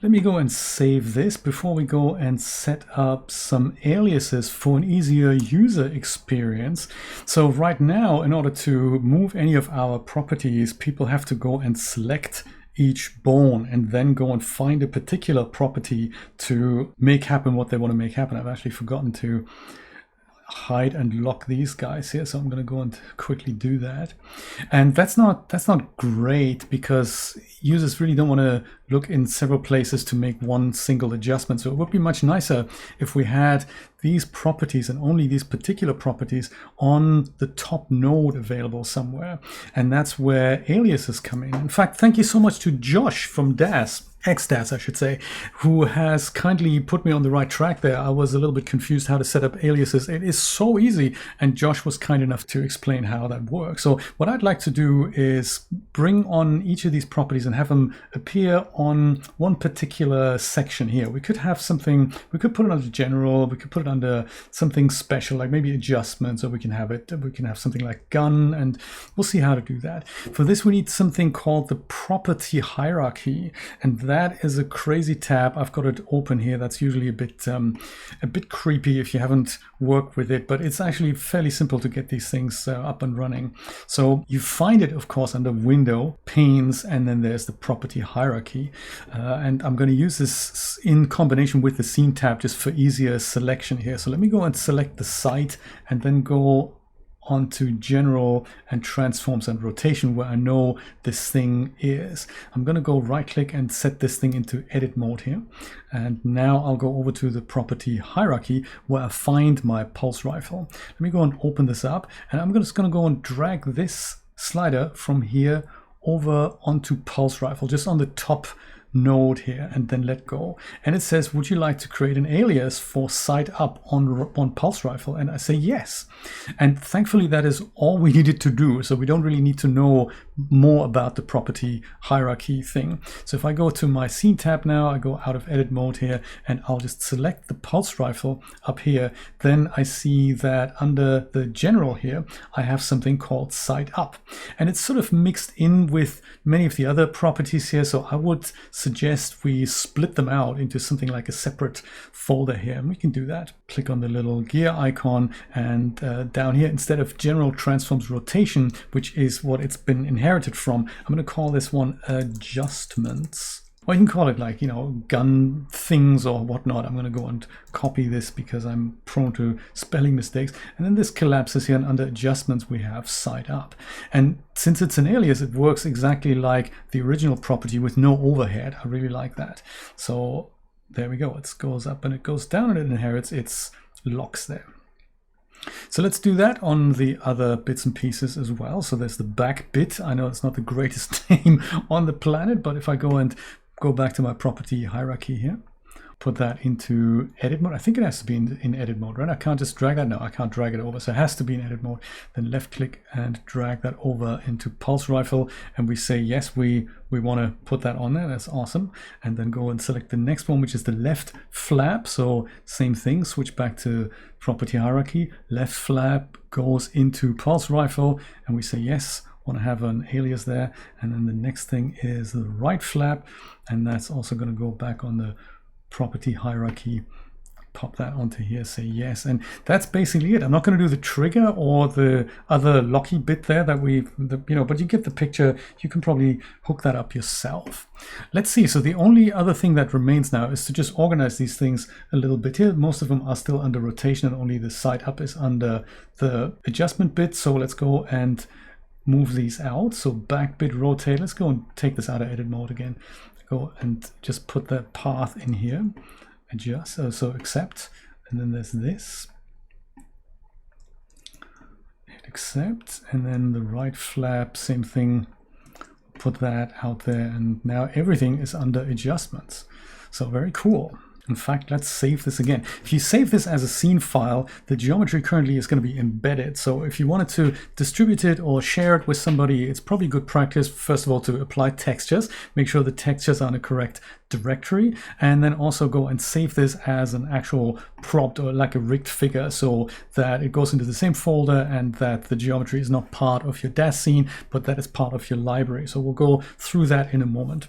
Let me go and save this before we go and set up some aliases for an easier user experience. So right now, in order to move any of our properties, people have to go and select each bone and then go and find a particular property to make happen what they want to make happen. I've actually forgotten to hide and lock these guys here, so I'm going to go and quickly do that. And that's not great because users really don't want to look in several places to make one single adjustment. So it would be much nicer if we had these properties and only these particular properties on the top node available somewhere. And that's where aliases come in. In fact, thank you so much to Josh from Daz, ex-Daz I should say, who has kindly put me on the right track there. I was a little bit confused how to set up aliases. It is so easy, and Josh was kind enough to explain how that works. So what I'd like to do is bring on each of these properties and have them appear on one particular section here. We could have something, we could put it under general, we could put it under something special, like maybe adjustments, or we can have something like gun, and we'll see how to do that. For this, we need something called the property hierarchy, and that is a crazy tab. I've got it open here. That's usually a bit creepy if you haven't worked with it, but it's actually fairly simple to get these things up and running. So you find it, of course, under Window, Panes, and then there's the property hierarchy. And I'm going to use this in combination with the Scene tab just for easier selection here. So let me go and select the site and then go onto General and Transforms and Rotation, where I know this thing is. I'm going to go right click and set this thing into edit mode here. And now I'll go over to the property hierarchy where I find my pulse rifle. Let me go and open this up, and I'm just going to go and drag this slider from here over onto pulse rifle, just on the top node here, and then let go. And it says, would you like to create an alias for sight up on pulse rifle? And I say yes. And thankfully that is all we needed to do. So we don't really need to know more about the property hierarchy thing. So if I go to my Scene tab now, I go out of edit mode here, and I'll just select the pulse rifle up here. Then I see that under the general here, I have something called sight up. And it's sort of mixed in with many of the other properties here. So I would suggest we split them out into something like a separate folder here, and we can do that. Click on the little gear icon, and down here, instead of General Transforms Rotation, which is what it's been inherited from, I'm going to call this one Adjustments. Or you can call it, like, you know, gun things or whatnot. I'm going to go and copy this because I'm prone to spelling mistakes. And then this collapses here, and under Adjustments we have Sight Up. And since it's an alias, it works exactly like the original property with no overhead. I really like that. So there we go. It goes up and it goes down, and it inherits its locks there. So let's do that on the other bits and pieces as well. So there's the back bit. I know it's not the greatest name on the planet, but if I go back to my property hierarchy here, put that into edit mode. I think it has to be in edit mode, right? I can't just drag that. No, I can't drag it over. So it has to be in edit mode. Then left click and drag that over into pulse rifle. And we say, yes, we want to put that on there. That's awesome. And then go and select the next one, which is the left flap. So same thing, switch back to property hierarchy. Left flap goes into pulse rifle, and we say, yes, want to have an alias there. And then the next thing is the right flap, and that's also going to go back on the property hierarchy. Pop that onto here, say yes, and that's basically it. I'm not going to do the trigger or the other locky bit there that but you get the picture. You can probably hook that up yourself. Let's see. So the only other thing that remains now is to just organize these things a little bit here. Most of them are still under rotation, and only the sight up is under the adjustment bit. So let's go and move these out. So back bit rotate. Let's go and take this out of edit mode again. Go and just put that path in here. Adjust, so accept, and then there's this. Hit accept, and then the right flap, same thing. Put that out there, and now everything is under adjustments. So very cool. In fact, let's save this again. If you save this as a scene file, the geometry currently is going to be embedded. So if you wanted to distribute it or share it with somebody, it's probably good practice, first of all, to apply textures. Make sure the textures are in the correct directory, and then also go and save this as an actual prompt or like a rigged figure, so that it goes into the same folder and that the geometry is not part of your DAZ scene, but that is part of your library. So we'll go through that in a moment.